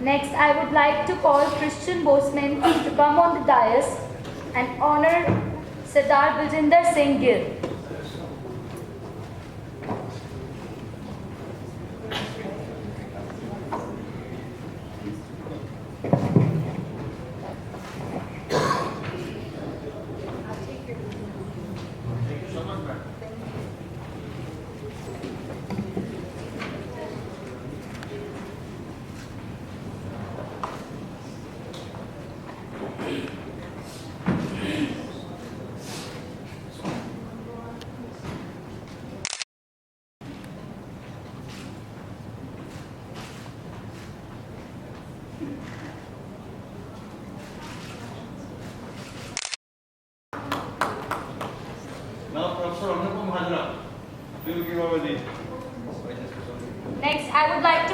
Next, I would like to call Christian Boseman to come on the dais and honor Sardar Baljinder Singh Gill. Now, Professor Honorary, you will give our name. Next, I would like to